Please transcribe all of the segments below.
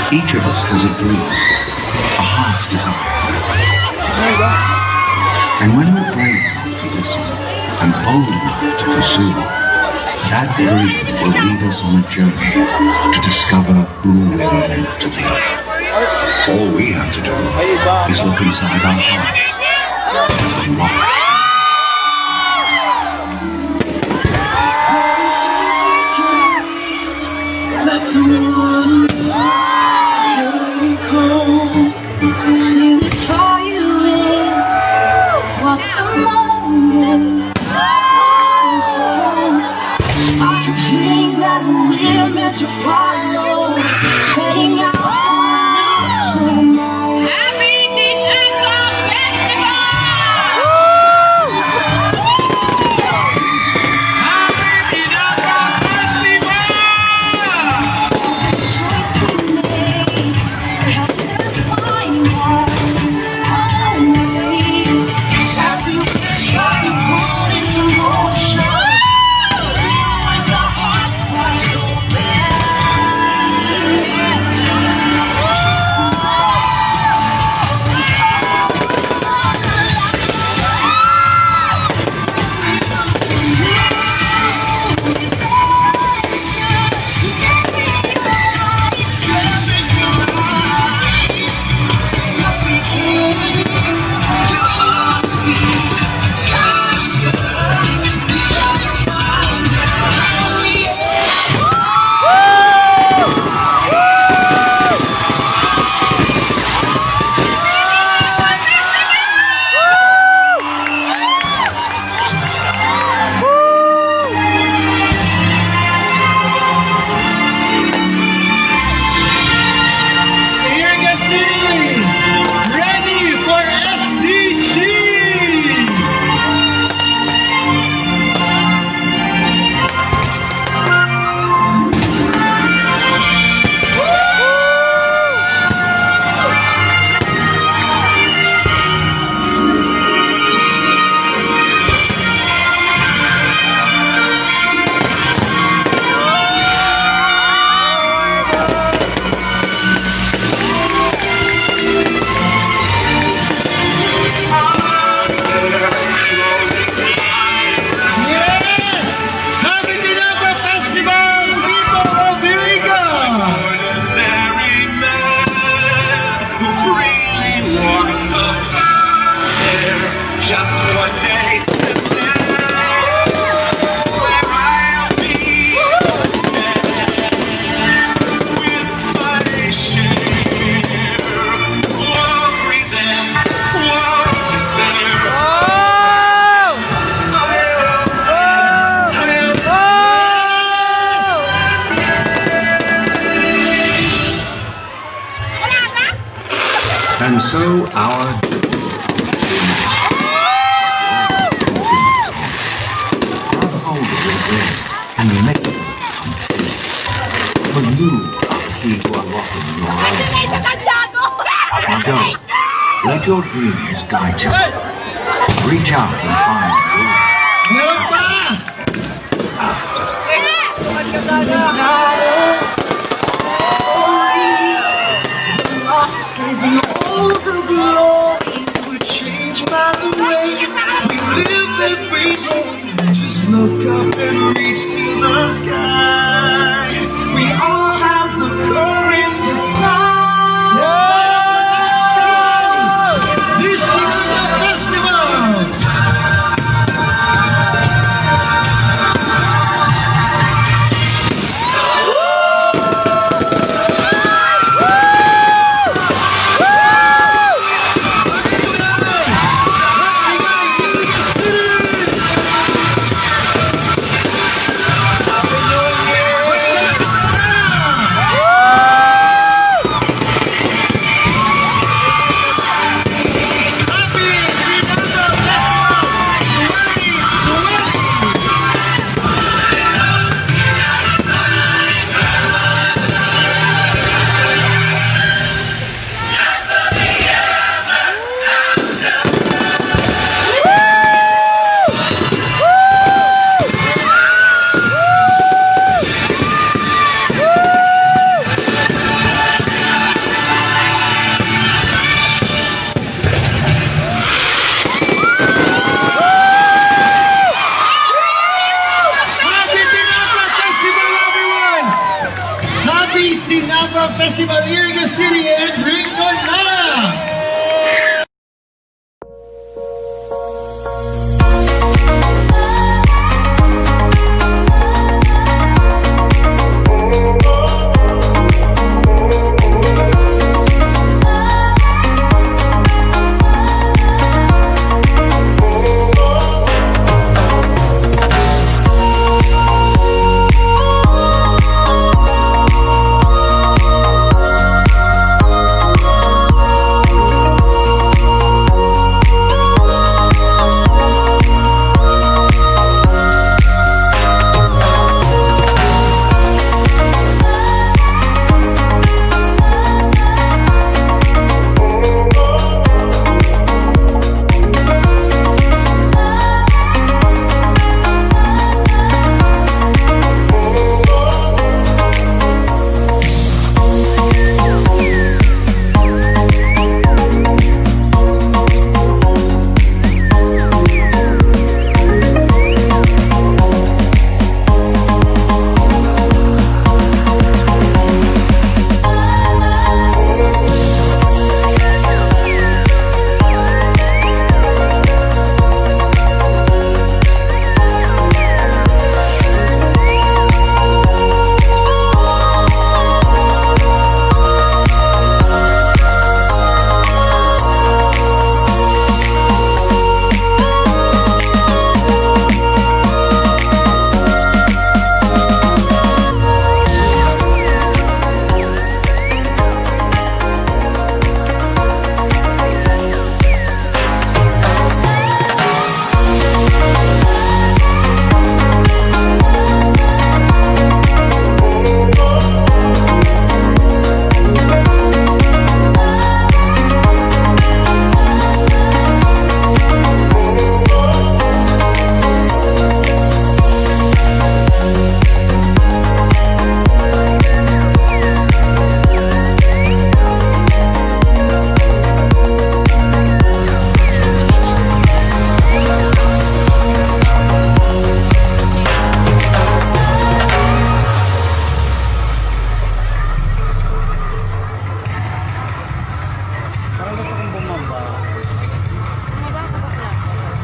Each of us has a dream, a heart's desire. And when we're brave enough to listen and bold enough to pursue, that dream will lead us on a journey to discover who we're meant to be. All we have to do is look inside our hearts and unlock. Let the water take hold. Feel it draw you in. What's the moment? I can dream that we're meant to follow. Setting out for a new Happy Tinagba Festival! Happy Tinagba And so our and you make it come true. For you are the key to unlocking your own. Now go. Let your dreams guide you. Reach out and find all the glory would change by the way we live every day. Just look up and reach to the sky. We all have the courage to fly. This Tinagba Festival! So Happy Tinagba Festival, Iriga City and Kagandahan!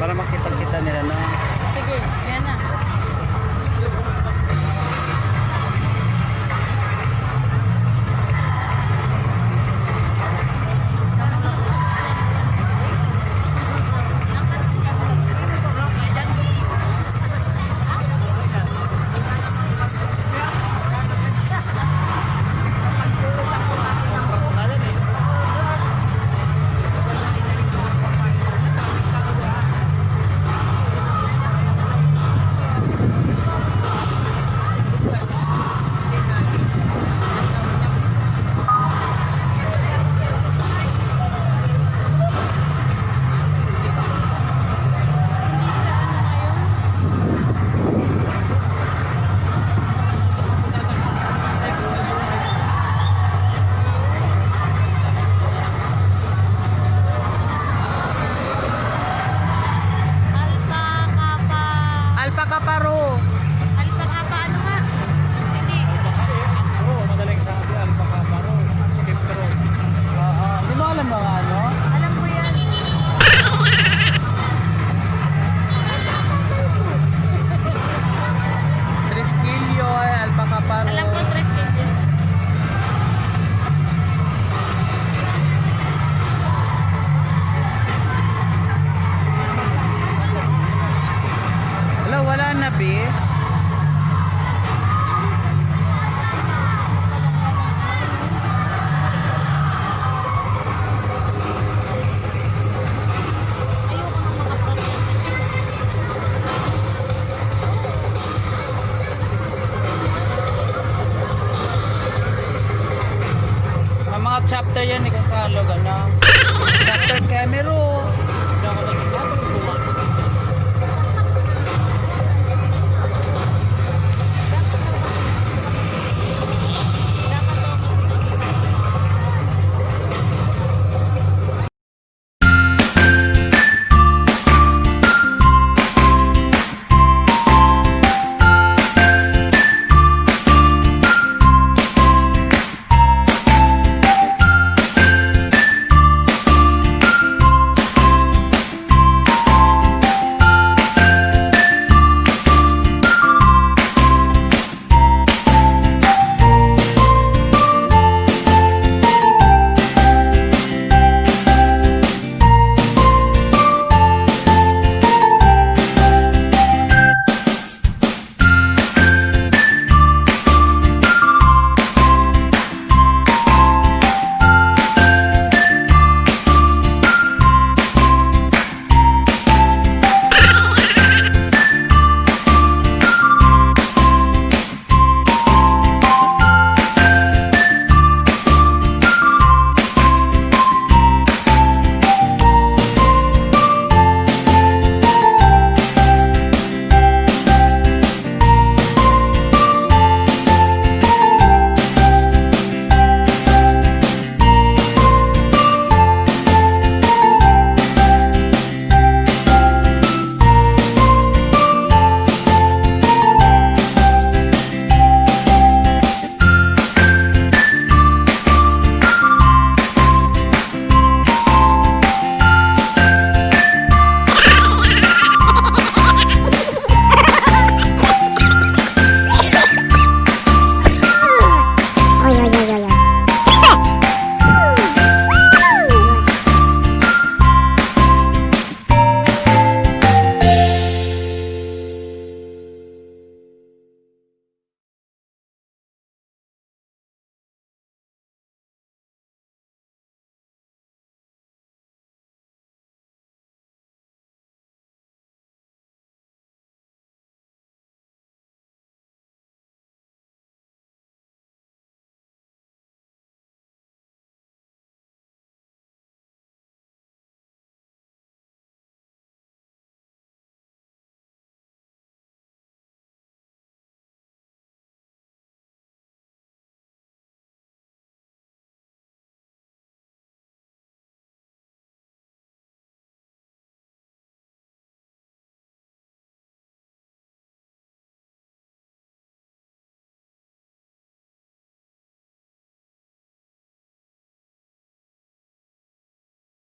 Para makita-kita nila na. Sige, yan na. Alpaka paro. Alpaka pa, ano nga? Hindi. Madaling sabi, alpaka paro. Kipro. Hindi mo alam mga ano? Alam ko yan. Tresquillo, alpaka paro. Alam ko, tres kg. Wala na, Bi. Ang mga chapter yan, ikakalog, ano? Chapter camera.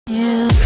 You